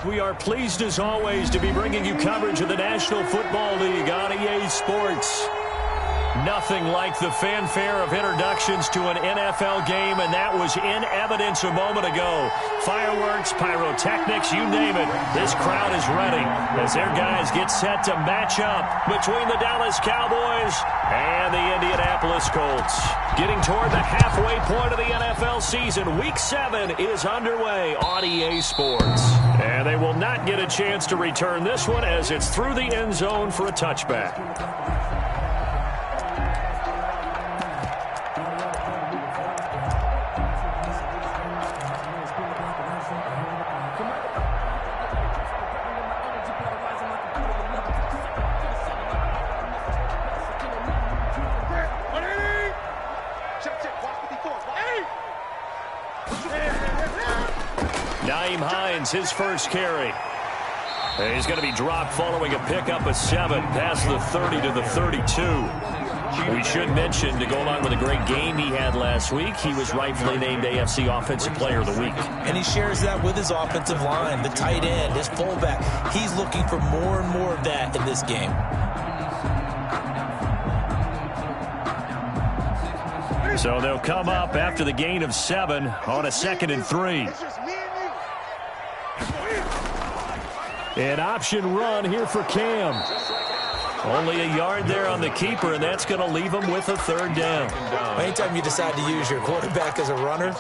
We are pleased as always to be bringing you coverage of the National Football League on EA Sports. Nothing like the fanfare of introductions to an NFL game, and that was in evidence a moment ago. Fireworks, pyrotechnics, you name it. This crowd is ready as their guys get set to match up between the Dallas Cowboys and the Indianapolis Colts. Getting toward the halfway point of the NFL season, Week 7 is underway on EA Sports. And they will not get a chance to return this one as it's through the end zone for a touchback. His first carry. And he's going to be dropped following a pickup of 7 past the 30 to the 32. We should mention, to go along with a great game he had last week, he was rightfully named AFC Offensive Player of the Week. And he shares that with his offensive line, the tight end, his fullback. He's looking for more and more of that in this game. So they'll come up after the gain of 7 on a 2nd and 3. An option run here for Cam. Only a yard there on the keeper, and that's going to leave him with a 3rd down. Anytime you decide to use your quarterback as a runner,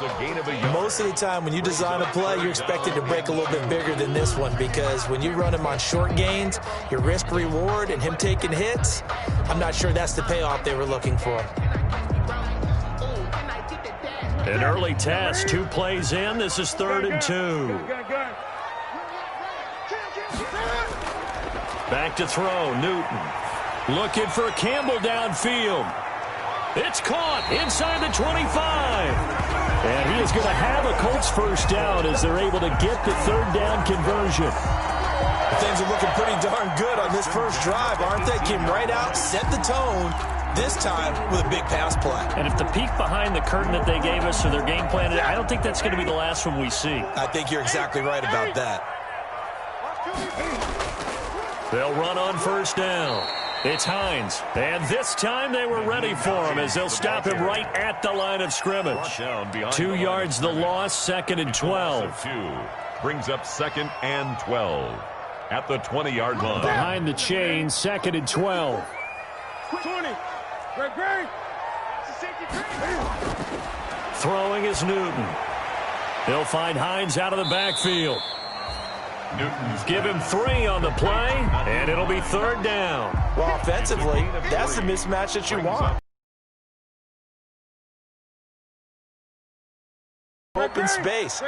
most of the time when you design a play, you're expected to break a little bit bigger than this one, because when you run him on short gains, your risk-reward and him taking hits, I'm not sure that's the payoff they were looking for. An early test, 2 plays in. This is 3rd and 2. Back to throw, Newton. Looking for Campbell downfield. It's caught inside the 25. And he is going to have a Colts first down as they're able to get the 3rd down conversion. Things are looking pretty darn good on this first drive, aren't they? Came right out, set the tone, this time with a big pass play. And if the peek behind the curtain that they gave us or their game plan, I don't think that's going to be the last one we see. I think you're exactly right about that. They'll run on first down. It's Hines. And this time they were ready for him as they'll stop him right at the line of scrimmage. 2 yards the loss, 2nd and 12. Brings up 2nd and 12 at the 20-yard line. Behind the chain, 2nd and 12. 20. Throwing is Newton. They'll find Hines out of the backfield. Newton's give him 3 on the play, and it'll be 3rd down. Well, offensively, that's the mismatch that you want. Open space. The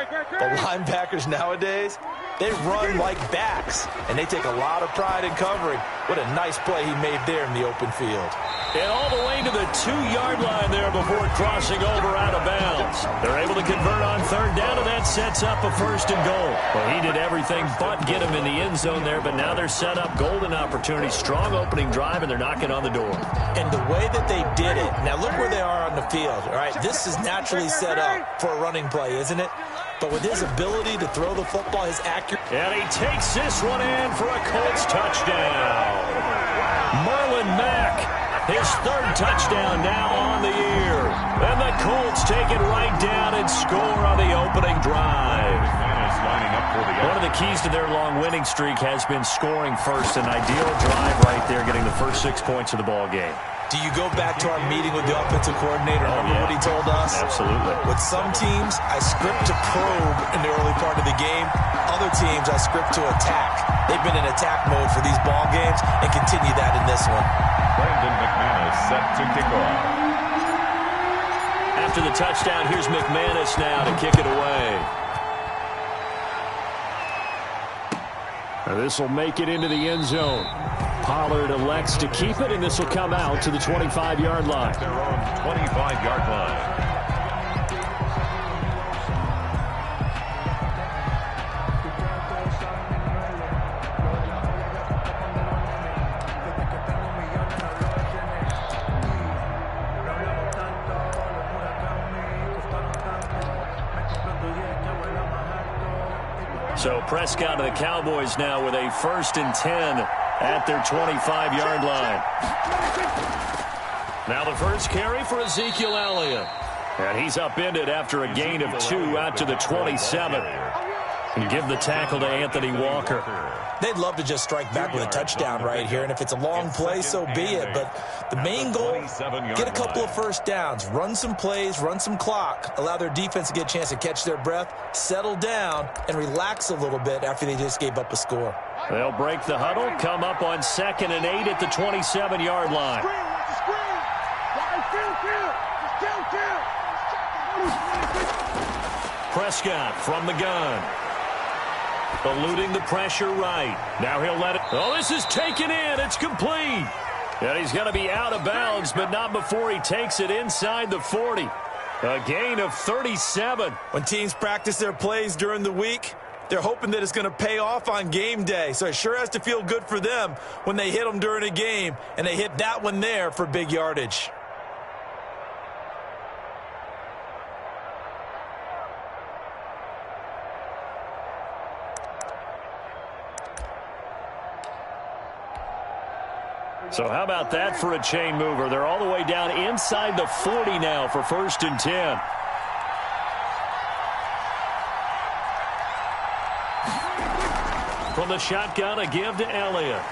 linebackers nowadays, they run like backs, and they take a lot of pride in covering. What a nice play he made there in the open field. And all the way to the 2-yard line there before crossing over out of bounds. They're able to convert on 3rd down, and that sets up a 1st and goal. Well, he did everything but get him in the end zone there, but now they're set up golden opportunity, strong opening drive, and they're knocking on the door. And the way that they did it, now look where they are on the field. All right, this is naturally set up for a running play, isn't it? But with his ability to throw the football, his accuracy. And he takes this one in for a Colts touchdown. Marlon Mack, his 3rd touchdown now on the year. And the Colts take it right down and score on the opening drive. One of the keys to their long winning streak has been scoring first. An ideal drive right there, getting the first 6 points of the ball game. Do you go back to our meeting with the offensive coordinator? Remember what he told us? Absolutely. With some teams, I script to probe in the early part of the game. Other teams, I script to attack. They've been in attack mode for these ball games and continue that in this one. Brandon McManus set to kick off. After the touchdown, here's McManus now to kick it away. Now this will make it into the end zone. Pollard elects to keep it, and this will come out to the 25-yard line. Their own 25-yard line. So Prescott and the Cowboys now with a 1st and 10 at their 25-yard line. Now the first carry for Ezekiel Elliott. And he's upended after a gain of 2 out to the 27. And give the tackle to Anthony Walker. They'd love to just strike back with a touchdown right here, and if it's a long play, so be it. But the main goal, get a couple of first downs, run some plays, run some clock, allow their defense to get a chance to catch their breath, settle down, and relax a little bit after they just gave up a score. They'll break the huddle, come up on 2nd and 8 at the 27-yard line. Prescott from the gun. Eluding the pressure right. Now he'll let it. Oh, this is taken in. It's complete. And he's going to be out of bounds, but not before he takes it inside the 40. A gain of 37. When teams practice their plays during the week, they're hoping that it's going to pay off on game day. So it sure has to feel good for them when they hit them during a game, and they hit that one there for big yardage. So how about that for a chain mover? They're all the way down inside the 40 now for 1st and 10. From the shotgun, a give to Elliott.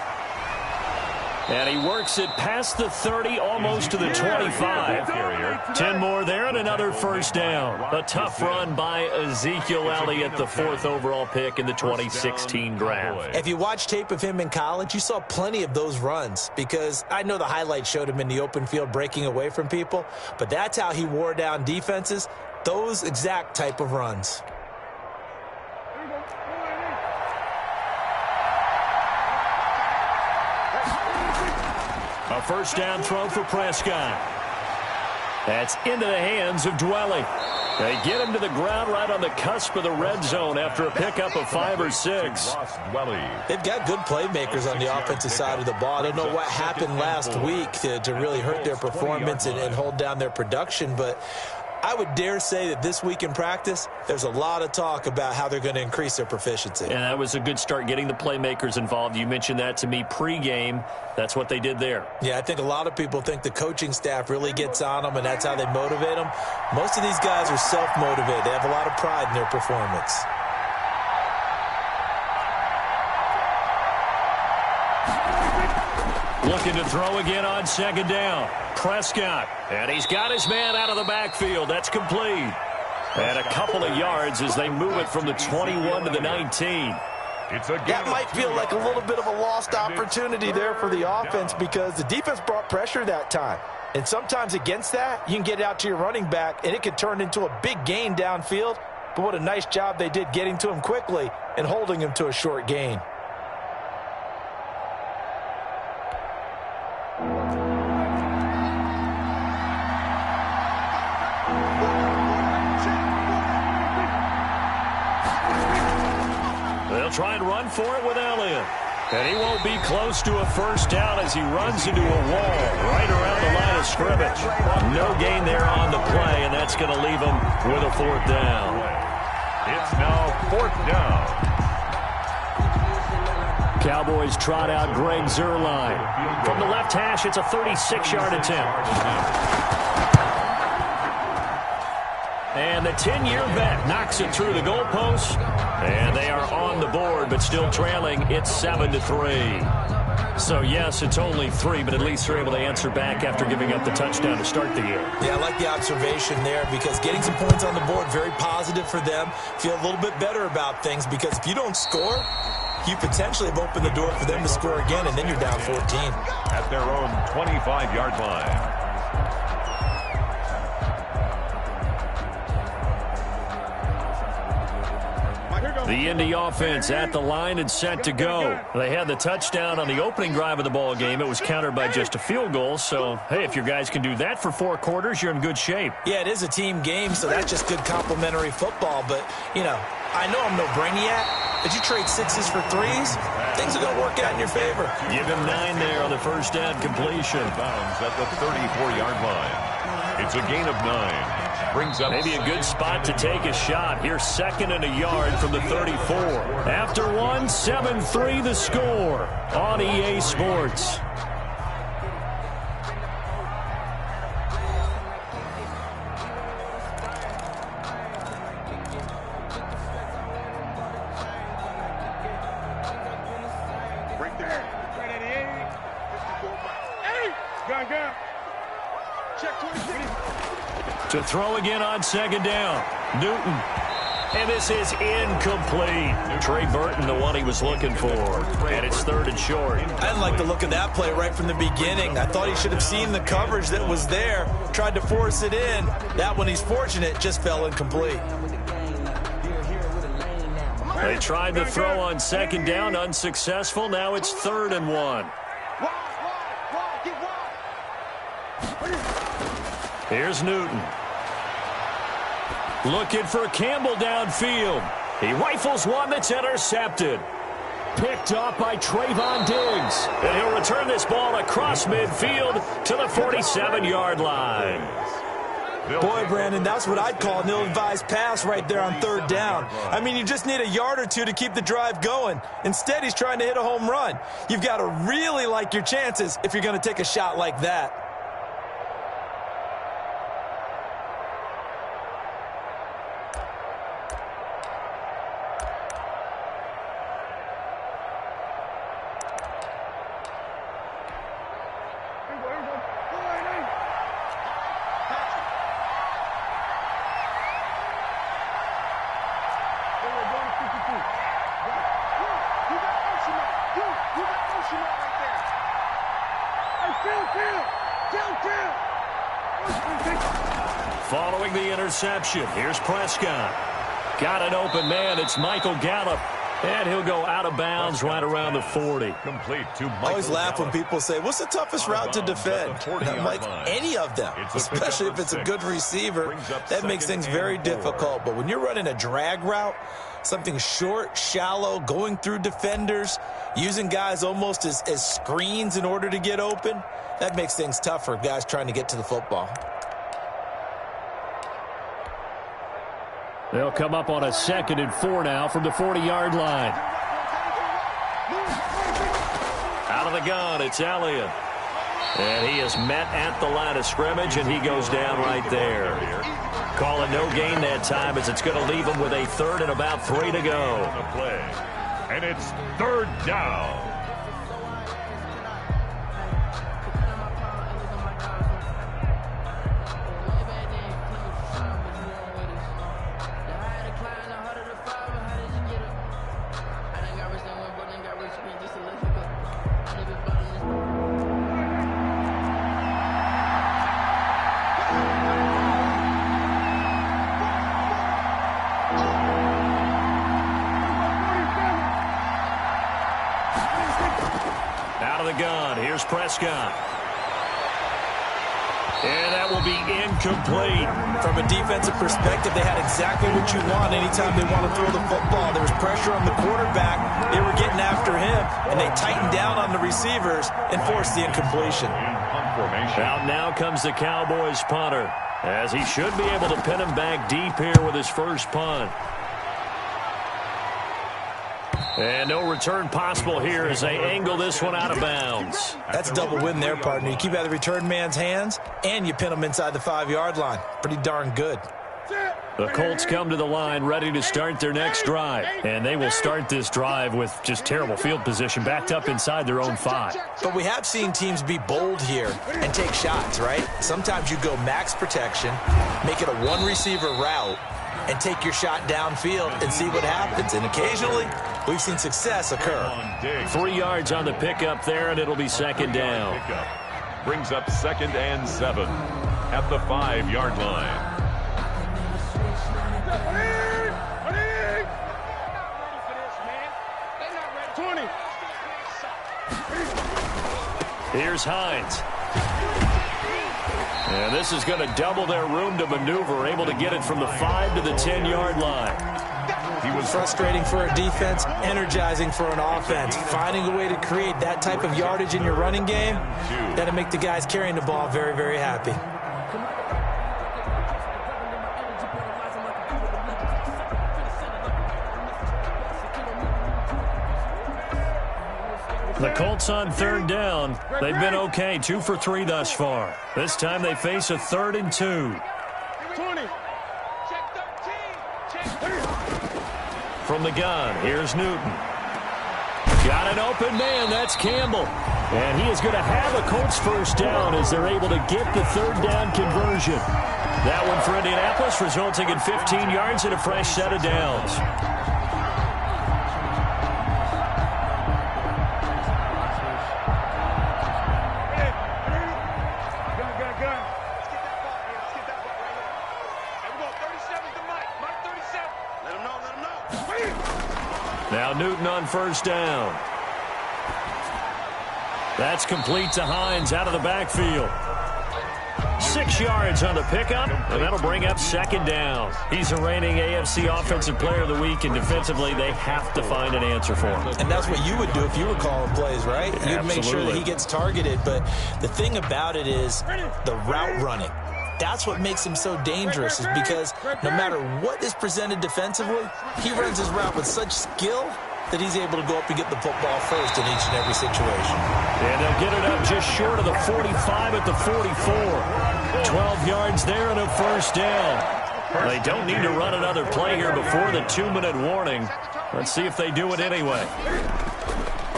And he works it past the 30, almost to the 25. 10 more there and another first down. A tough run by Ezekiel Elliott, the 4th overall pick in the 2016 draft. If you watch tape of him in college, you saw plenty of those runs, because I know the highlights showed him in the open field breaking away from people, but that's how he wore down defenses, those exact type of runs. A first down throw for Prescott. That's into the hands of Dwelly. They get him to the ground right on the cusp of the red zone after a pickup of 5 or 6. They've got good playmakers on the offensive side of the ball. I don't know what happened last week to really hurt their performance and hold down their production, but I would dare say that this week in practice, there's a lot of talk about how they're going to increase their proficiency. And that was a good start, getting the playmakers involved. You mentioned that to me pregame. That's what they did there. Yeah, I think a lot of people think the coaching staff really gets on them, and that's how they motivate them. Most of these guys are self-motivated. They have a lot of pride in their performance. Looking to throw again on 2nd down. Prescott, and he's got his man out of the backfield. That's complete. And a couple of yards as they move it from the 21 to the 19. That might feel like a little bit of a lost opportunity there for the offense, because the defense brought pressure that time. And sometimes against that, you can get out to your running back, and it could turn into a big gain downfield. But what a nice job they did getting to him quickly and holding him to a short gain. They'll try and run for it with Elliott. And he won't be close to a first down as he runs into a wall right around the line of scrimmage. No gain there on the play, and that's going to leave him with a 4th down. It's now 4th down. Cowboys trot out Greg Zuerlein. From the left hash, it's a 36-yard attempt. And the 10-year vet knocks it through the goalpost. And they are on the board, but still trailing. It's 7-3. So, yes, it's only 3, but at least they're able to answer back after giving up the touchdown to start the game. Yeah, I like the observation there, because getting some points on the board, very positive for them. Feel a little bit better about things, because if you don't score, you potentially have opened the door for them to score again, and then you're down 14. At their own 25-yard line. The Indy offense at the line and set to go. They had the touchdown on the opening drive of the ball game. It was countered by just a field goal. So, hey, if your guys can do that for 4 quarters, you're in good shape. Yeah, it is a team game, so that's just good complementary football. But, you know, I know I'm no brainiac, but you trade 6s for 3s, things are going to work out in your favor. Give him 9 there on the first down completion. Bounds at the 34-yard line. It's a gain of 9. Brings up maybe a good spot to take a shot. Here's 2nd and a yard from the 34. After one, 7-3 the score on EA Sports. To throw again on 2nd down. Newton. And this is incomplete. Trey Burton, the one he was looking for. And it's 3rd and short. I didn't like the look of that play right from the beginning. I thought he should have seen the coverage that was there, tried to force it in. That one, he's fortunate, just fell incomplete. They tried to throw on 2nd down, unsuccessful. Now it's 3rd and 1. Here's Newton. Looking for Campbell downfield. He rifles one that's intercepted. Picked up by Trayvon Diggs. And he'll return this ball across midfield to the 47-yard line. Boy, Brandon, that's what I'd call an ill-advised pass right there on 3rd down. I mean, you just need a yard or two to keep the drive going. Instead, he's trying to hit a home run. You've got to really like your chances if you're going to take a shot like that. Following the interception, here's Prescott. Got an open man. It's Michael Gallup. And he'll go out of bounds right around the 40. Complete to Michael I always laugh when Gallup. people say, what's the toughest route to defend? And I'm like, any of them, especially if it's a good receiver. That makes things very difficult. But when you're running a drag route, something short, shallow, going through defenders, using guys almost as screens in order to get open, that makes things tough for guys trying to get to the football. They'll come up on a 2nd and 4 now from the 40-yard line. Out of the gun, it's Elliott. And he is met at the line of scrimmage, and he goes down right there. Calling no gain that time as it's going to leave him with a 3rd and about 3 to go. And it's 3rd down. Prescott. And that will be incomplete. From a defensive perspective, they had exactly what you want anytime they want to throw the football. There was pressure on the quarterback. They were getting after him, and they tightened down on the receivers and forced the incompletion. Out now comes the Cowboys punter, as he should be able to pin him back deep here with his first punt. And no return possible here as they angle this one out of bounds. That's a double win there, partner. You keep out of the return man's hands, and you pin him inside the 5-yard line. Pretty darn good. The Colts come to the line ready to start their next drive. And they will start this drive with just terrible field position, backed up inside their own 5. But we have seen teams be bold here and take shots, right? Sometimes you go max protection, make it a one-receiver route, and take your shot downfield and see what happens. And occasionally, we've seen success occur. 3 yards on the pickup there, and it'll be 2nd down. Brings up 2nd and 7 at the 5-yard line. Here's Hines. And this is going to double their room to maneuver, able to get it from the 5 to the 10-yard line. He was frustrating for a defense, energizing for an offense. Finding a way to create that type of yardage in your running game, that'll make the guys carrying the ball very, very happy. The Colts on third down. They've been okay, 2 for 3 thus far. This time they face a 3rd and 2. 20. From the gun, here's Newton. Got an open man, that's Campbell. And he is going to have a Colts first down as they're able to get the 3rd down conversion. That one for Indianapolis, resulting in 15 yards and a fresh set of downs. Now Newton on first down. That's complete to Hines out of the backfield. 6 yards on the pickup, and that'll bring up 2nd down. He's the reigning AFC Offensive Player of the Week, and defensively they have to find an answer for him. And that's what you would do if you were calling plays, right? You'd make sure that he gets targeted. But the thing about it is the route running. That's what makes him so dangerous, is because no matter what is presented defensively, he runs his route with such skill that he's able to go up and get the football first in each and every situation. And they'll get it up just short of the 45 at the 44. 12 yards there and a first down. They don't need to run another play here before the 2-minute warning. Let's see if they do it anyway.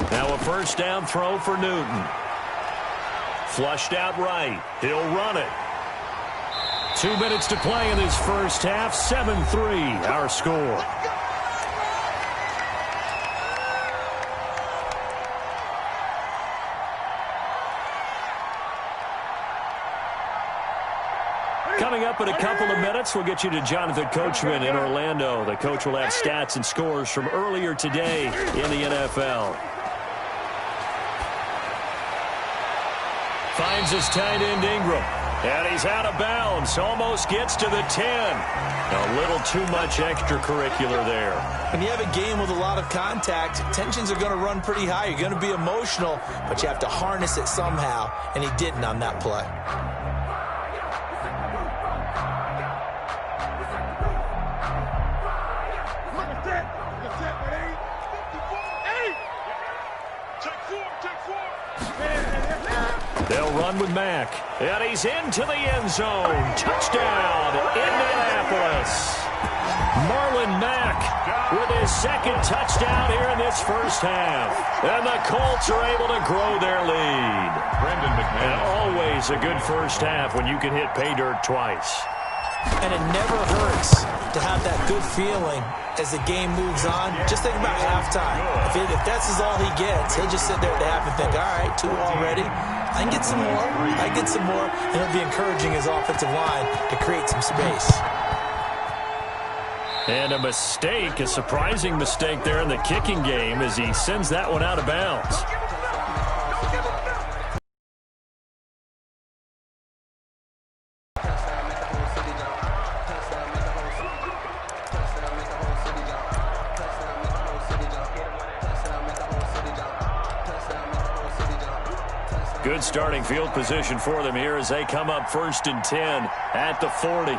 Now a first down throw for Newton. Flushed out right. He'll run it. 2 minutes to play in this first half. 7-3 our score. Coming up in a couple of minutes, we'll get you to Jonathan Coachman in Orlando. The coach will have stats and scores from earlier today in the NFL. Finds his tight end Ingram. And he's out of bounds. Almost gets to the 10. A little too much extracurricular there. When you have a game with a lot of contact, tensions are going to run pretty high. You're going to be emotional, but you have to harness it somehow, and he didn't on that play. They'll run with Mack. And he's into the end zone. Touchdown, Indianapolis. Marlon Mack with his 2nd touchdown here in this first half. And the Colts are able to grow their lead. And always a good first half when you can hit pay dirt twice. And it never hurts to have that good feeling as the game moves on. Just think about halftime. If that's all he gets, he'll just sit there at the half and think, all right, 2 already. I can get some more. I get some more. And it'll be encouraging his offensive line to create some space. And a mistake, a surprising mistake there in the kicking game as he sends that one out of bounds. Good starting field position for them here as they come up 1st and 10 at the 40.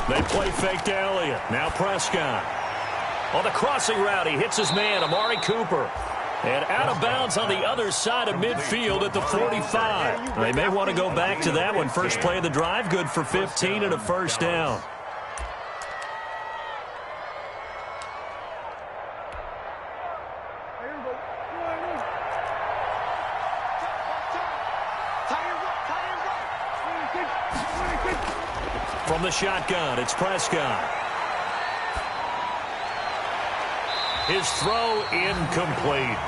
They play fake to Elliott. Now Prescott. On the crossing route, he hits his man, Amari Cooper. And out of bounds on the other side of midfield at the 45. They may want to go back to that one. First play of the drive, good for 15 and a first down. From the shotgun, it's Prescott. His throw incomplete.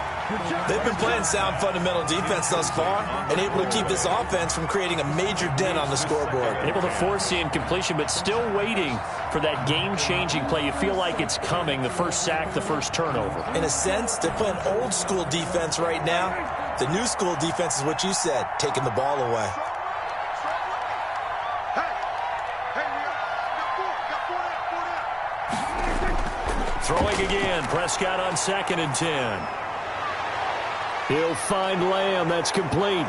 They've been playing sound fundamental defense thus far and able to keep this offense from creating a major dent on the scoreboard. Able to force the incompletion, but still waiting for that game-changing play. You feel like it's coming, the first sack, the first turnover. In a sense, they're playing old-school defense right now. The new school defense is what you said, taking the ball away. Throwing again, Prescott on 2nd and 10. He'll find Lamb, that's complete.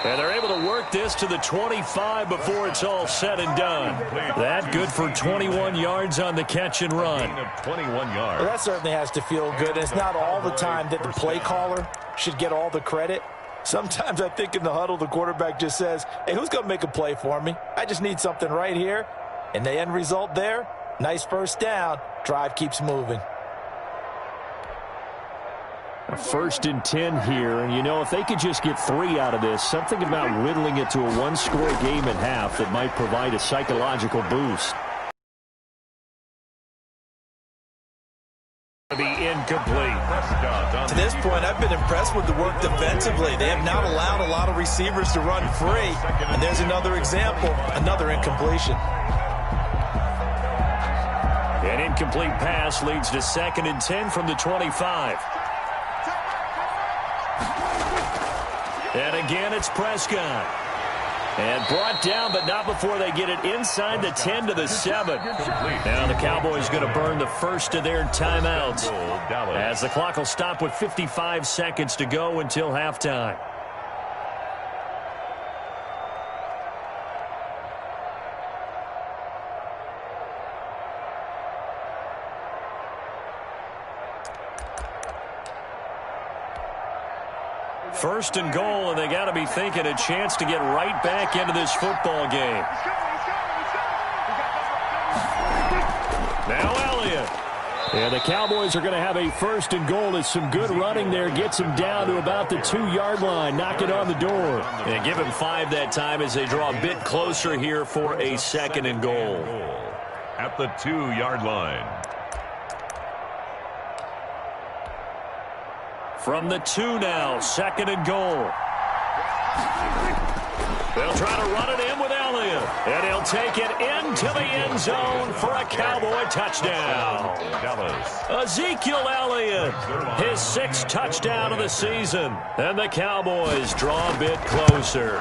And they're able to work this to the 25 before it's all said and done. That good for 21 yards on the catch and run. 21 yards. Well, that certainly has to feel good. And it's not all the time that the play caller should get all the credit. Sometimes I think in the huddle, the quarterback just says, hey, who's going to make a play for me? I just need something right here. And the end result there, nice first down. Drive keeps moving. First and 10 here, and you know, if they could just get 3 out of this, something about whittling it to a one-score game at half that might provide a psychological boost. To be incomplete. To this point, I've been impressed with the work defensively. They have not allowed a lot of receivers to run free, and there's another example, another incompletion. An incomplete pass leads to 2nd and 10 from the 25. And again, it's Prescott. And brought down, but not before they get it inside the 10 to the 7. Now the Cowboys going to burn the first of their timeouts, as the clock will stop with 55 seconds to go until halftime. First and goal, and they got to be thinking a chance to get right back into this football game. Now Elliott. And the Cowboys are going to have a first and goal as some good running there gets him down to about the 2-yard line. Knock it on the door. And give him 5 that time as they draw a bit closer here for a 2nd and goal. At the 2-yard line. From the 2 now, 2nd and goal. They'll try to run it in with Elliott. And he'll take it into the end zone for a Cowboy touchdown. Ezekiel Elliott, his 6th touchdown of the season. And the Cowboys draw a bit closer.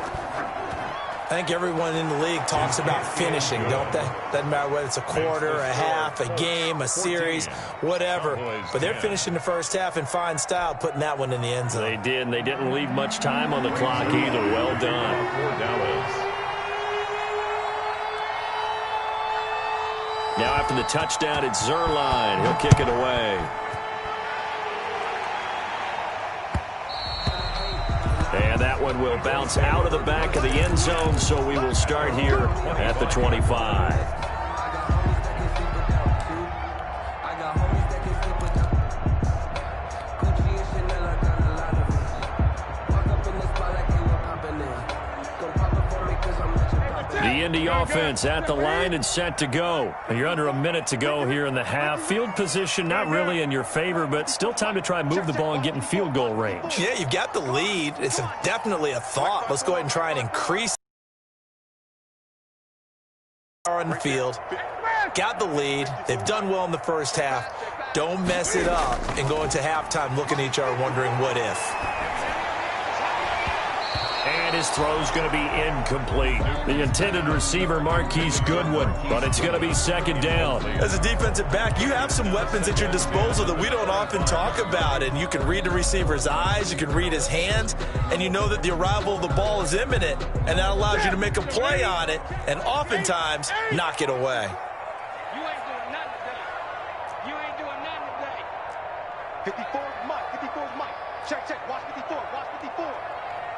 I think everyone in the league talks about finishing, don't they? Doesn't matter whether it's a quarter, a half, a game, a series, whatever. But they're finishing the first half in fine style, putting that one in the end zone. They did, and they didn't leave much time on the clock either. Well done. Now after the touchdown, it's Zuerlein. He'll kick it away. And that one will bounce out of the back of the end zone, so we will start here at the 25. The Indy offense at the line and set to go. You're under a minute to go here in the half. Field position not really in your favor, but still time to try and move the ball and get in field goal range. Yeah, you've got the lead. It's definitely a thought. Let's go ahead and try and increase on the field. Got the lead. They've done well in the first half. Don't mess it up and go into halftime looking at each other wondering what if. And his throw's going to be incomplete. The intended receiver, Marquise Goodwin, but it's going to be 2nd down. As a defensive back, you have some weapons at your disposal that we don't often talk about, and you can read the receiver's eyes, you can read his hands, and you know that the arrival of the ball is imminent, and that allows you to make a play on it, and oftentimes knock it away. You ain't doing nothing today. You ain't doing nothing today. 54 is Mike. 54 is Mike. Check, check. Watch 54. Watch 54.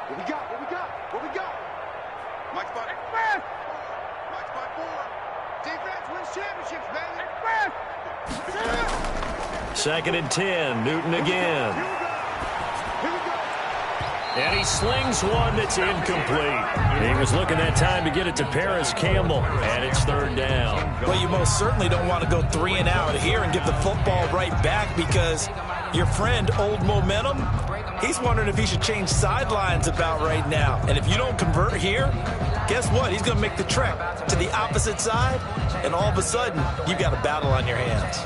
What we got? What we got? What we got? Mike spot. Express. Mike spot 4. Defense wins championships, baby. Express. 2nd and 10. Newton again. And he slings one that's incomplete. He was looking that time to get it to Paris Campbell, and it's 3rd down. Well, you most certainly don't want to go 3 and out here and give the football right back because your friend, Old Momentum, he's wondering if he should change sidelines about right now. And if you don't convert here, guess what? He's going to make the trek to the opposite side, and all of a sudden, you've got a battle on your hands.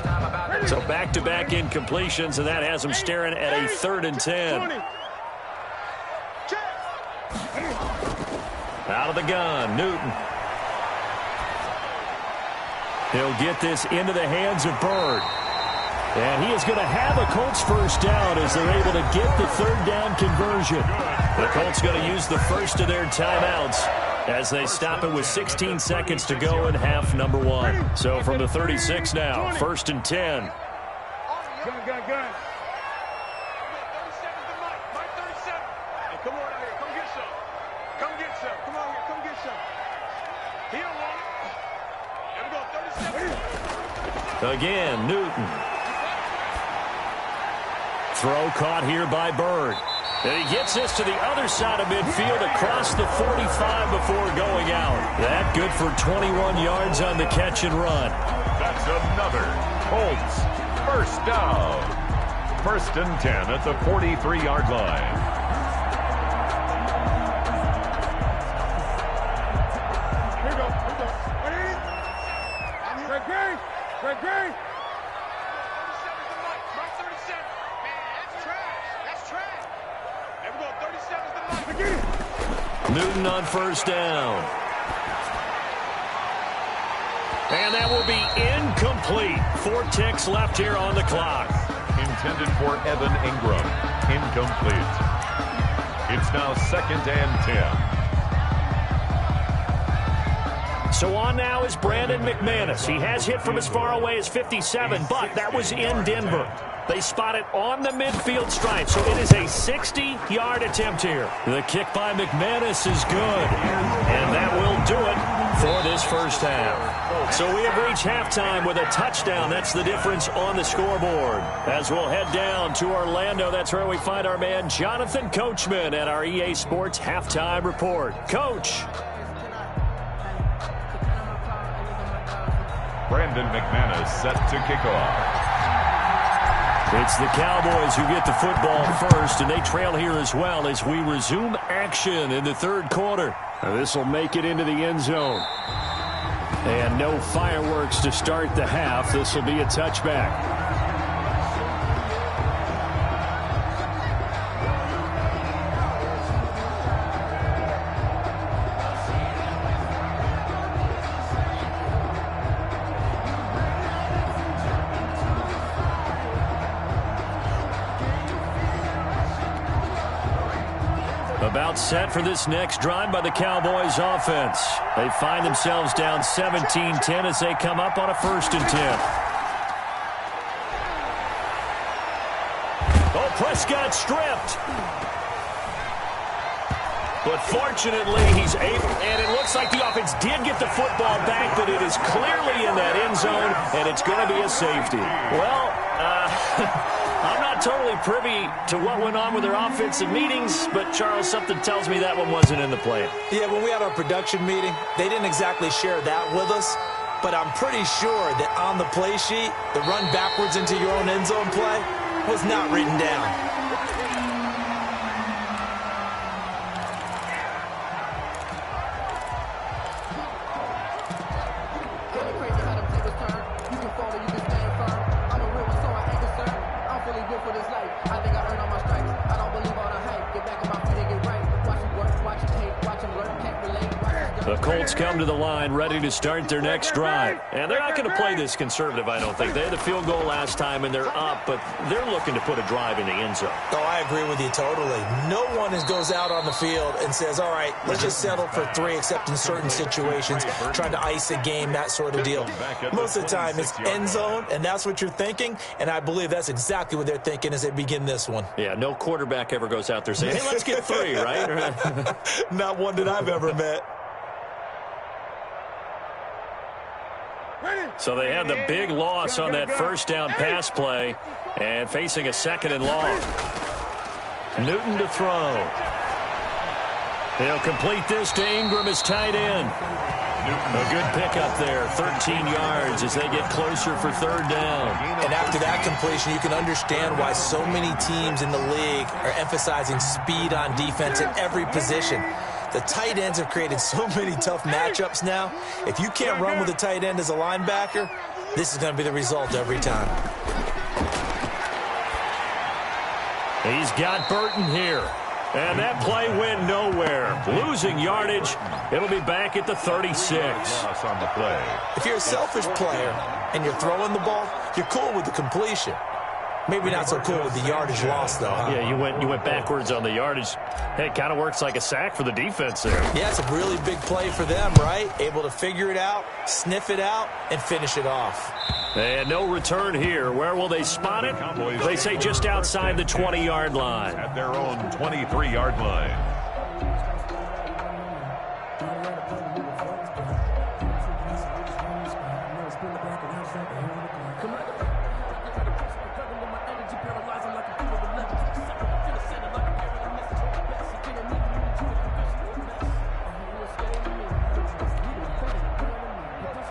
So back-to-back incompletions, and that has him staring at a 3rd and 10. Out of the gun, Newton. He'll get this into the hands of Bird. And he is going to have a Colts first down as they're able to get the third down conversion. The Colts going to use the first of their timeouts as they stop it with 16 seconds to go in half number 1. So from the 36 now, 1st and 10. Gun. 37's the mic. Mike 37. Hey, come on out here. Come get some. Come get some. Come on here. Come get some. He don't want it. There we go. 37. Again, Newton. Throw caught here by Bird. And he gets this to the other side of midfield across the 45 before going out. That good for 21 yards on the catch and run. That's another Colts first down. 1st and 10 at the 43-yard line. Here we go. Greg. 37's the mic. Mike 37. Man, that's trash. That's trash. There we go. 37's the mic. Newton on first down. And that will be incomplete. 4 ticks left here on the clock. Intended for Evan Ingram. Incomplete. It's now 2nd and 10. So on now is Brandon McManus. He has hit from as far away as 57, but that was in Denver. They spot it on the midfield stripe, so it is a 60-yard attempt here. The kick by McManus is good, and that will do it for this first half. So we have reached halftime with a touchdown. That's the difference on the scoreboard. As we'll head down to Orlando, that's where we find our man Jonathan Coachman at our EA Sports Halftime Report. Coach. Brandon McManus set to kick off. It's the Cowboys who get the football first, and they trail here as well as we resume action in the third quarter. This will make it into the end zone. And no fireworks to start the half. This will be a touchback. About set for this next drive by the Cowboys offense. They find themselves down 17-10 as they come up on a 1st and 10. Oh, Prescott stripped. But fortunately, he's able, and it looks like the offense did get the football back, but it is clearly in that end zone, and it's going to be a safety. Well, I'm not totally privy to what went on with their offensive meetings, but, Charles, something tells me that one wasn't in the plan. Yeah, when we had our production meeting, they didn't exactly share that with us, but I'm pretty sure that on the play sheet, the run backwards into your own end zone play was not written down. The Colts come to the line ready to start their next drive. And they're not going to play this conservative, I don't think. They had the field goal last time, and they're up, but they're looking to put a drive in the end zone. Oh, I agree with you totally. No one goes out on the field and says, all right, let's just settle for 3, except in certain situations, trying to ice a game, that sort of deal. Most of the time, it's end zone, and that's what you're thinking, and I believe that's exactly what they're thinking as they begin this one. Yeah, no quarterback ever goes out there saying, hey, let's get 3, right? Not one that I've ever met. So they had the big loss on that first down pass play and facing a 2nd and long. Newton to throw. He'll complete this to Ingram as tight end. A good pickup there, 13 yards as they get closer for 3rd down. And after that completion, you can understand why so many teams in the league are emphasizing speed on defense at every position. The tight ends have created so many tough matchups now. If you can't run with a tight end as a linebacker, this is going to be the result every time. He's got Burton here. And that play went nowhere. Losing yardage. It'll be back at the 36. Loss on the play. If you're a selfish player and you're throwing the ball, you're cool with the completion. Maybe not so cool with the yardage loss, though, huh? Yeah, you went backwards on the yardage. Hey, it kind of works like a sack for the defense there. Yeah, it's a really big play for them, right? Able to figure it out, sniff it out, and finish it off. And no return here. Where will they spot it? They say just outside the 20-yard line. At their own 23-yard line.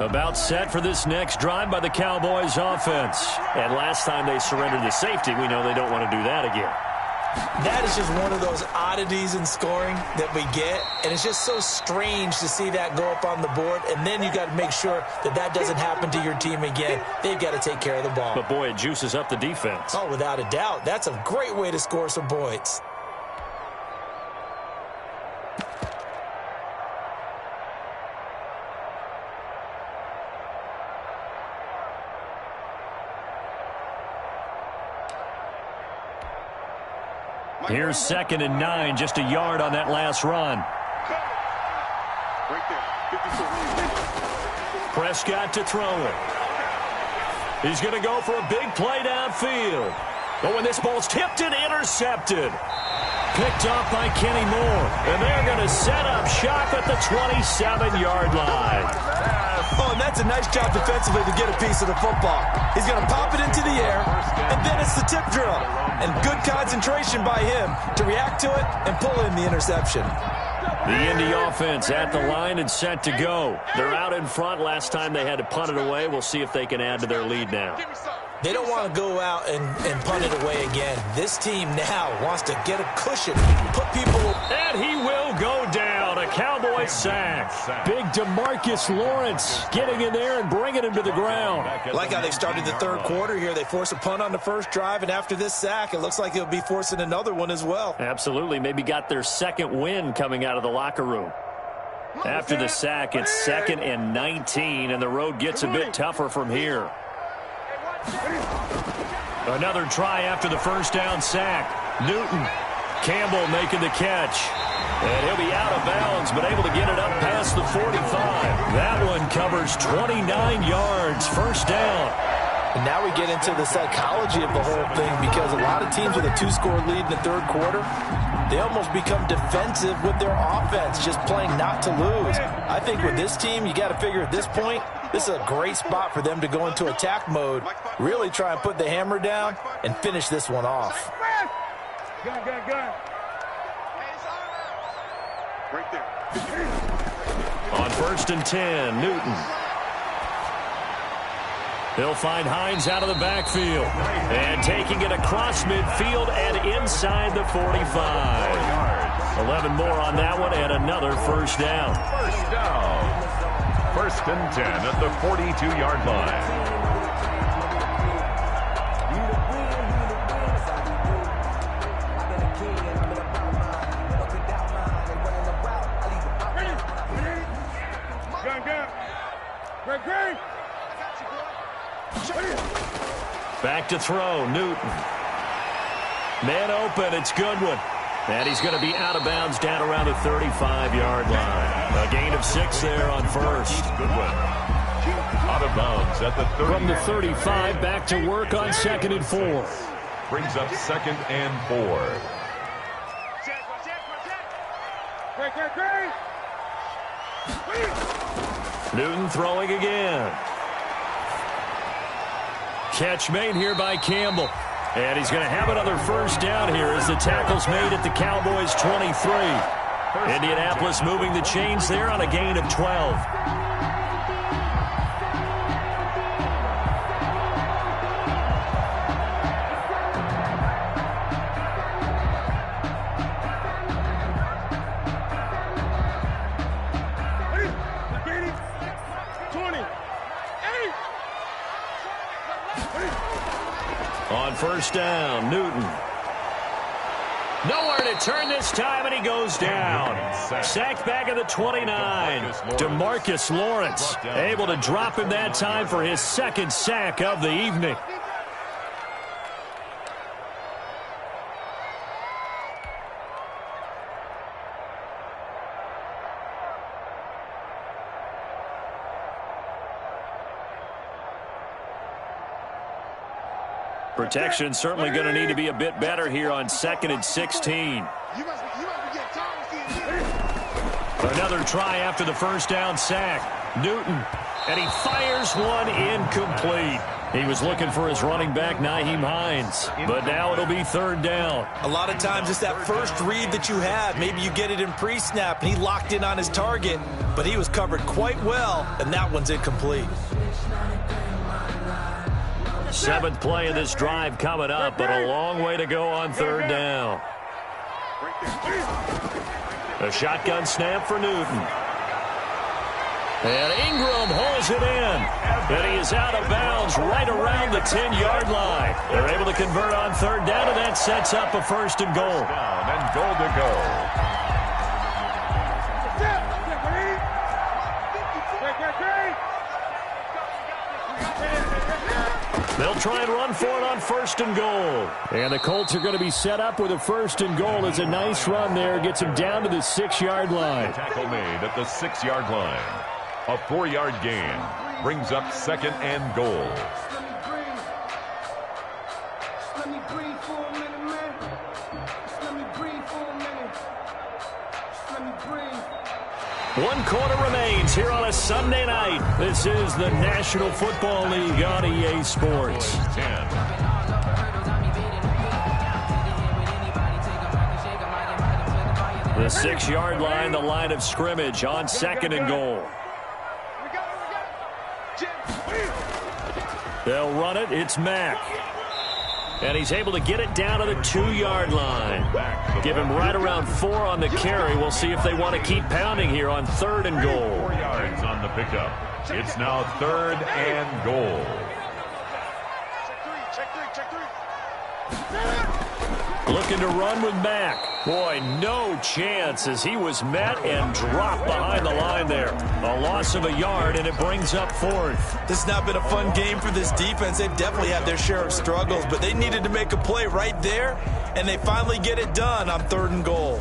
About set for this next drive by the Cowboys offense. And last time they surrendered the safety, we know they don't want to do that again. That is just one of those oddities in scoring that we get, and it's just so strange to see that go up on the board, and then you got to make sure that that doesn't happen to your team again. They've got to take care of the ball. But, boy, it juices up the defense. Oh, without a doubt. That's a great way to score some points. Here's 2nd and 9, just a yard on that last run. Right there. Prescott to throw it. He's going to go for a big play downfield. But when this ball's tipped and intercepted. Picked off by Kenny Moore. And they're going to set up shop at the 27-yard line. Oh, and that's a nice job defensively to get a piece of the football. He's going to pop it into the air, and then it's the tip drill. And good concentration by him to react to it and pull in the interception. The Indy offense at the line and set to go. They're out in front. Last time they had to punt it away. We'll see if they can add to their lead now. They don't want to go out and punt it away again. This team now wants to get a cushion, put people... And he will go down. A Cowboy sack. Big DeMarcus Lawrence getting in there and bringing him to the ground. Like how they started the third quarter here. They force a punt on the first drive, and after this sack, it looks like they'll be forcing another one as well. Absolutely. Maybe got their second win coming out of the locker room. After the sack, it's 2nd and 19, and the road gets a bit tougher from here. Another try after the first down sack. Newton. Campbell making the catch. And he'll be out of bounds, but able to get it up past the 45. That one covers 29 yards. First down. And now we get into the psychology of the whole thing, because a lot of teams with a 2-score lead in the third quarter, they almost become defensive with their offense, just playing not to lose. I think with this team, you got to figure at this point, this is a great spot for them to go into attack mode, really try and put the hammer down and finish this one off. Gun. Right there. On 1st and 10, Newton. He'll find Hines out of the backfield. And taking it across midfield and inside the 45. 11 more on that one and another first down. First down. 1st and 10 at the 42-yard line. Back to throw, Newton. Man open, it's Goodwin. And he's going to be out of bounds down around the 35-yard line. A gain of 6 there on first. Goodwin. Out of bounds at the 30. From the 35, back to work on 2nd and 4. Brings up 2nd and 4. Newton throwing again. Catch made here by Campbell. And he's going to have another first down here as the tackle's made at the Cowboys' 23. Indianapolis moving the chains there on a gain of 12. On first down, Newton. Nowhere to turn this time, and he goes down. Sacked back at the 29. DeMarcus Lawrence able to drop him that time for his second sack of the evening. Protection certainly going to need to be a bit better here on 2nd and 16. Another try after the first down sack. Newton, and he fires one incomplete. He was looking for his running back, Nyheim Hines, but now it'll be 3rd down. A lot of times it's that first read that you have. Maybe you get it in pre-snap, and he locked in on his target, but he was covered quite well, and that one's incomplete. 7th play of this drive coming up, but a long way to go on 3rd down. A shotgun snap for Newton. And Ingram holds it in. And he is out of bounds right around the 10-yard line. They're able to convert on 3rd down, and that sets up a 1st and goal. Down and goal to go. They'll try and run for it on 1st and goal. And the Colts are going to be set up with a 1st and goal. It's a nice run there. Gets him down to the 6-yard line. Tackle made at the 6-yard line. A 4-yard gain brings up 2nd and goal. One quarter remains here on a Sunday night. This is the National Football League on EA Sports. 10. The 6-yard line, the line of scrimmage on 2nd and goal. They'll run it. It's Mack. And he's able to get it down to the 2-yard line. Give him right around 4 on the carry. We'll see if they want to keep pounding here on 3rd and goal. 4 yards on the pickup. It's now 3rd and goal. Looking to run with Mack. Boy, no chance as he was met and dropped behind the line there. A loss of a yard, and it brings up 4th. This has not been a fun game for this defense. They've definitely had their share of struggles, but they needed to make a play right there, and they finally get it done on 3rd and goal.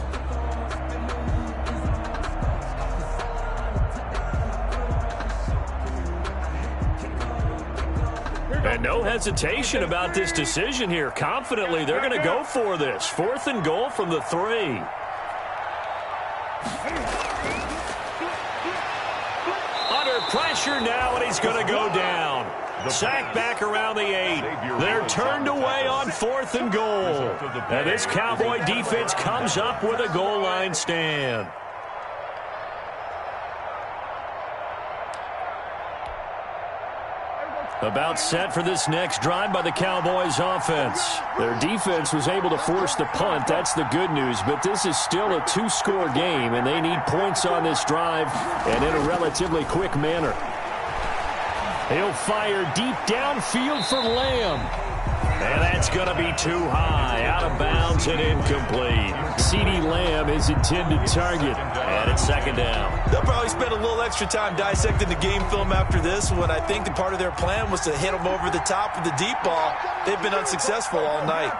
And no hesitation about this decision here. Confidently, they're going to go for this. 4th and goal from the 3. Under pressure now, and he's going to go down. Sacked back around the 8. They're turned away on 4th and goal. And this Cowboy defense comes up with a goal line stand. About set for this next drive by the Cowboys offense. Their defense was able to force the punt. That's the good news. But this is still a 2-score game, and they need points on this drive and in a relatively quick manner. He'll fire deep downfield for Lamb. And that's going to be too high. Out of bounds and incomplete. CeeDee Lamb is intended target. And it's 2nd down. They'll probably spend a little extra time dissecting the game film after this one. I think the part of their plan was to hit them over the top with the deep ball. They've been unsuccessful all night.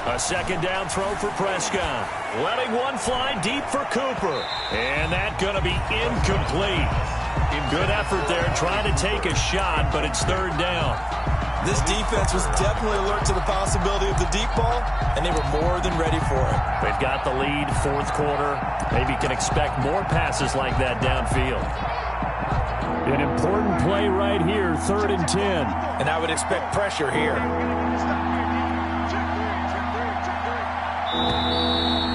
A 2nd down throw for Prescott. Letting one fly deep for Cooper. And that's going to be incomplete. Good effort there trying to take a shot, but it's 3rd down. This defense was definitely alert to the possibility of the deep ball, and they were more than ready for it. They've got the lead, 4th quarter. Maybe can expect more passes like that downfield. An important play right here, 3rd and 10. And I would expect pressure here.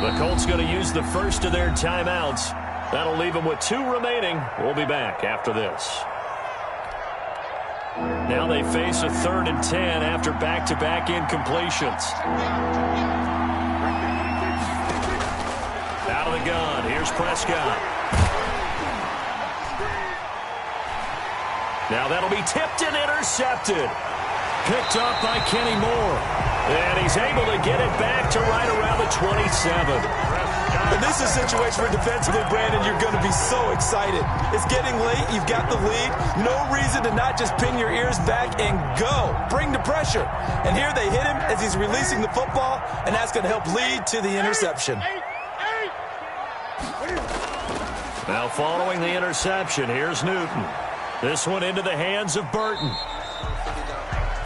The Colts going to use the first of their timeouts. That'll leave them with 2 remaining. We'll be back after this. Now they face a 3rd and 10 after back-to-back incompletions. Out of the gun. Here's Prescott. Now that'll be tipped and intercepted. Picked up by Kenny Moore. And he's able to get it back to right around the 27. And this is a situation where defensively, Brandon, you're going to be so excited. It's getting late. You've got the lead. No reason to not just pin your ears back and go. Bring the pressure. And here they hit him as he's releasing the football, and that's going to help lead to the interception. Now following the interception, here's Newton. This one into the hands of Burton.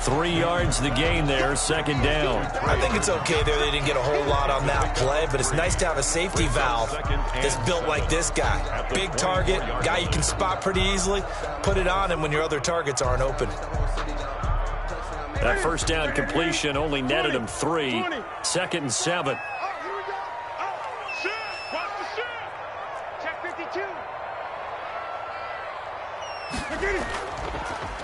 3 yards the gain there, second down. I think it's okay there. They didn't get a whole lot on that play, but it's nice to have a safety valve that's built like this guy. Big target, guy you can spot pretty easily. Put it on him when your other targets aren't open. That first down completion only netted him 3. Second and 7.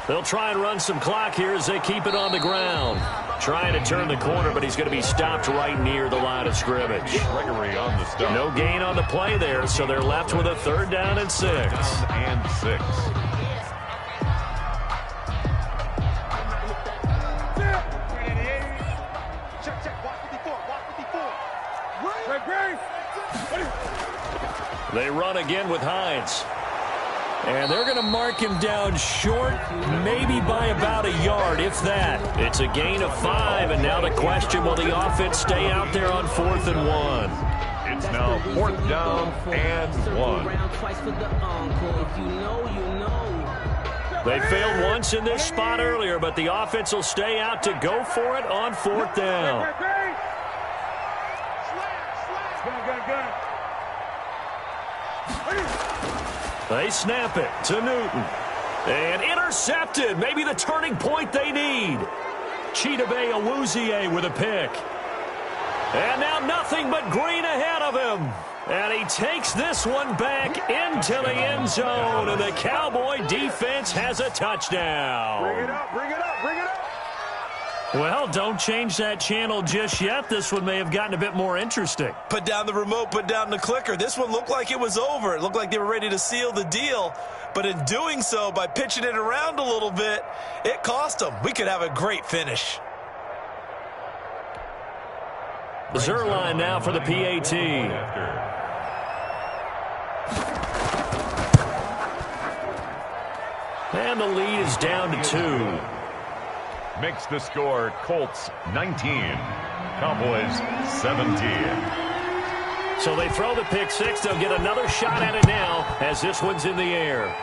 They'll try and run some clock here as they keep it on the ground. Trying to turn the corner, but he's going to be stopped right near the line of scrimmage. Gregory on the stop. No gain on the play there, so they're left with a 3rd down and 6. And 6. They run again with Hines. And they're going to mark him down short, maybe by about a yard, if that. It's a gain of 5, and now the question, will the offense stay out there on 4th and 1? It's now 4th down and 1. They failed once in this spot earlier, but the offense will stay out to go for it on 4th down. They snap it to Newton. And intercepted. Maybe the turning point they need. Chidobe Awuzie with a pick. And now nothing but green ahead of him. And he takes this one back into the end zone. And the Cowboy defense has a touchdown. Bring it up, bring it up, bring it up. Well, don't change that channel just yet. This one may have gotten a bit more interesting. Put down the remote, put down the clicker. This one looked like it was over. It looked like they were ready to seal the deal. But in doing so, by pitching it around a little bit, it cost them. We could have a great finish. Zerline now for the PAT. And the lead is down to 2. Makes the score Colts 19, Cowboys 17. So they throw the pick 6. They'll get another shot at it now as this one's in the air.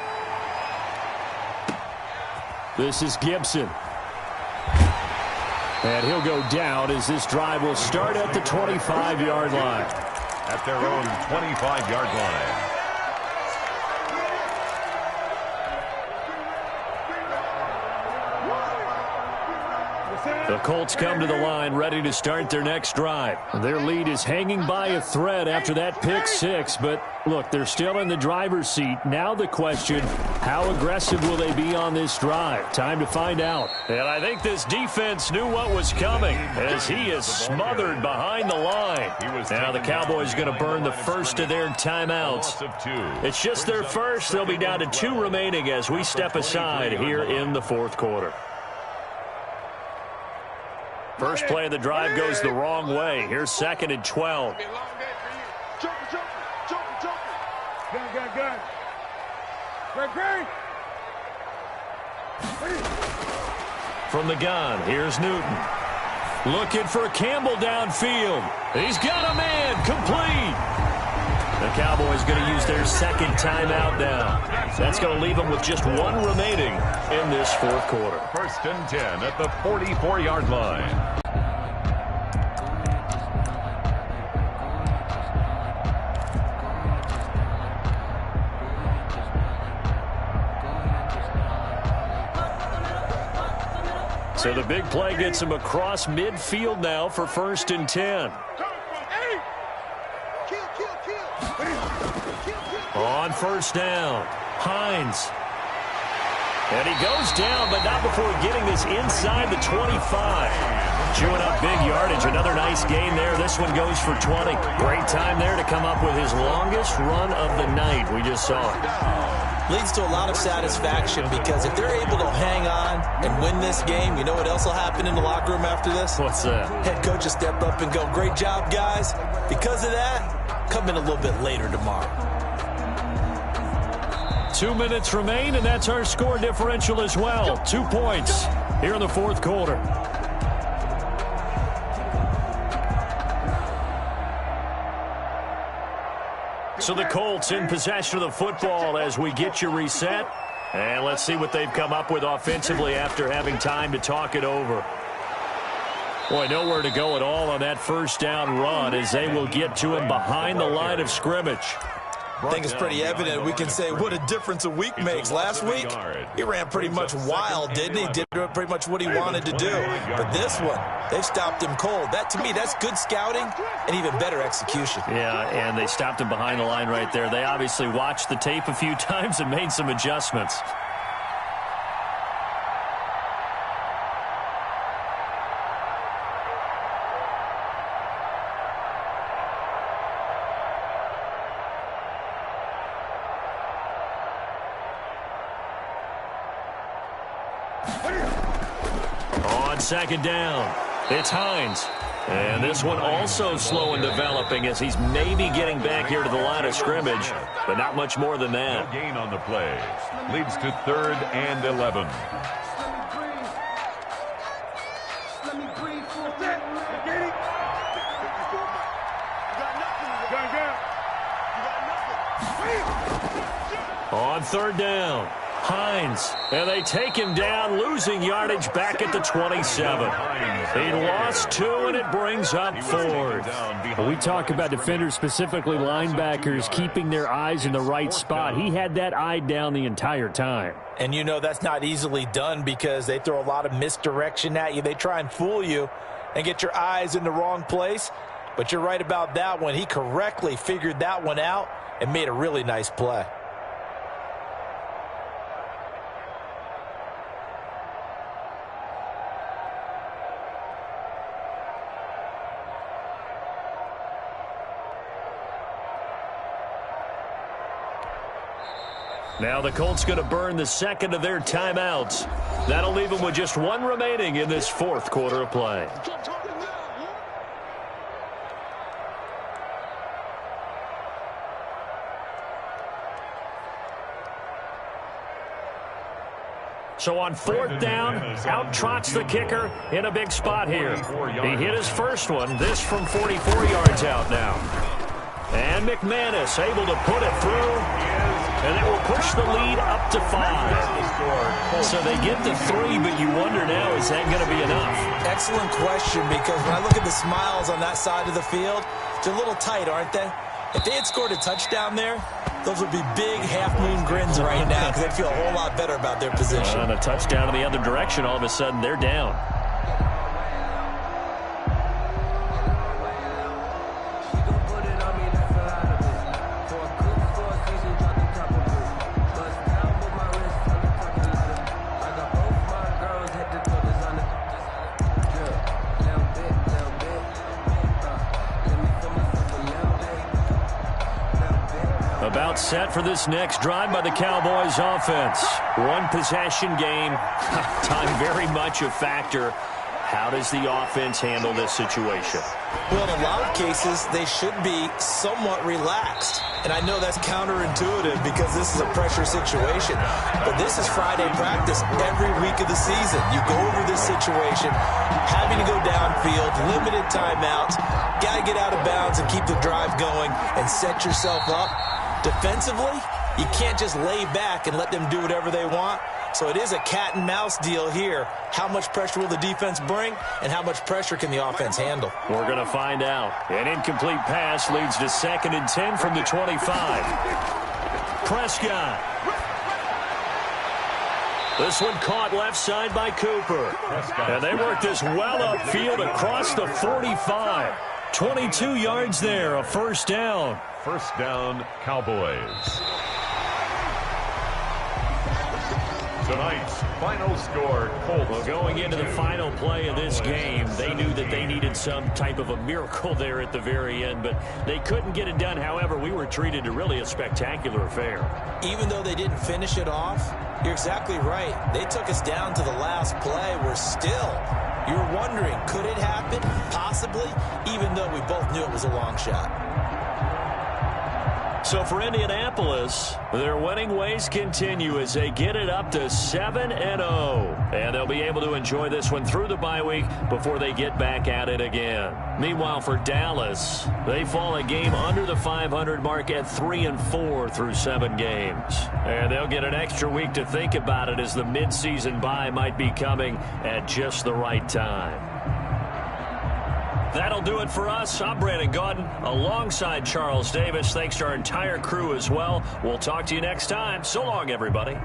This is Gibson. And he'll go down as this drive will start at the 25-yard line. At their own 25-yard line. The Colts come to the line ready to start their next drive. Their lead is hanging by a thread after that pick 6, but look, they're still in the driver's seat. Now the question, how aggressive will they be on this drive? Time to find out. And I think this defense knew what was coming as he is smothered behind the line. Now the Cowboys going to burn the first of their timeouts. It's just their first. They'll be down to 2 remaining as we step aside here in the 4th quarter. First play of the drive goes the wrong way. Here's 2nd and 12. From the gun, here's Newton. Looking for Campbell downfield. He's got a man, complete. The Cowboys going to use their 2nd timeout now. That's going to leave them with just 1 remaining in this 4th quarter. 1st and 10 at the 44-yard line. So the big play gets him across midfield now for 1st and 10. On 1st down, Hines. And he goes down, but not before getting this inside the 25. Chewing up big yardage. Another nice gain there. This one goes for 20. Great time there to come up with his longest run of the night. We just saw it. Leads to a lot of satisfaction because if they're able to hang on and win this game, you know what else will happen in the locker room after this? What's that? Head coach will step up and go, great job, guys. Because of that, come in a little bit later tomorrow. 2 minutes remain, and that's our score differential as well. 2 points here in the fourth quarter. So the Colts in possession of the football as we get you reset. And let's see what they've come up with offensively after having time to talk it over. Boy, nowhere to go at all on that first down run as they will get to him behind the line of scrimmage. I think it's pretty evident. We can say what a difference a week makes. Last week, he ran pretty much wild, didn't he? Did pretty much what he wanted to do. But this one, they've stopped him cold. That, to me, that's good scouting and even better execution. Yeah, and they stopped him behind the line right there. They obviously watched the tape a few times and made some adjustments. On second down, it's Hines. And this one also slow in developing as he's maybe getting back here to the line of scrimmage, but not much more than that. No gain on the play. Leads to 3rd and 11. On third down, Hines, and they take him down, losing yardage back at the 27. He lost 2, and it brings up 4th. We talk about defenders, specifically linebackers, keeping their eyes in the right spot. He had that eye down the entire time. And you know that's not easily done because they throw a lot of misdirection at you. They try and fool you and get your eyes in the wrong place. But you're right about that one. He correctly figured that one out and made a really nice play. Now the Colts going to burn the second of their timeouts. That'll leave them with just 1 remaining in this fourth quarter of play. So on 4th down, out trots the kicker in a big spot here. He hit his first one, this from 44 yards out now. And McManus able to put it through. And it will push the lead up to 5. So they get the 3, but you wonder now, is that going to be enough? Excellent question, because when I look at the smiles on that side of the field, they're a little tight, aren't they? If they had scored a touchdown there, those would be big half-moon grins right now because they'd feel a whole lot better about their position. And a touchdown in the other direction, all of a sudden they're down. About set for this next drive by the Cowboys offense. 1 possession game. Time very much a factor. How does the offense handle this situation? Well, in a lot of cases, they should be somewhat relaxed. And I know that's counterintuitive because this is a pressure situation. But this is Friday practice every week of the season. You go over this situation, having to go downfield, limited timeouts, got to get out of bounds and keep the drive going and set yourself up. Defensively, you can't just lay back and let them do whatever they want. So it is a cat and mouse deal here. How much pressure will the defense bring, and how much pressure can the offense handle? We're going to find out. An incomplete pass leads to 2nd and 10 from the 25. Prescott. This one caught left side by Cooper. And they work this well upfield across the 45. 22 yards there, a first down. First down, Cowboys. tonight's final score, Colts. Well, going into the final play of this game, they knew that they needed some type of a miracle there at the very end, but they couldn't get it done. However, we were treated to really a spectacular affair. Even though they didn't finish it off, you're exactly right. They took us down to the last play. We're still, you're wondering, could it happen? Possibly, even though we both knew it was a long shot. So for Indianapolis, their winning ways continue as they get it up to 7-0. And they'll be able to enjoy this one through the bye week before they get back at it again. Meanwhile, for Dallas, they fall a game under the 500 mark at 3-4 through 7 games. And they'll get an extra week to think about it as the midseason bye might be coming at just the right time. That'll do it for us. I'm Brandon Gaudin alongside Charles Davis. Thanks to our entire crew as well. We'll talk to you next time. So long, everybody.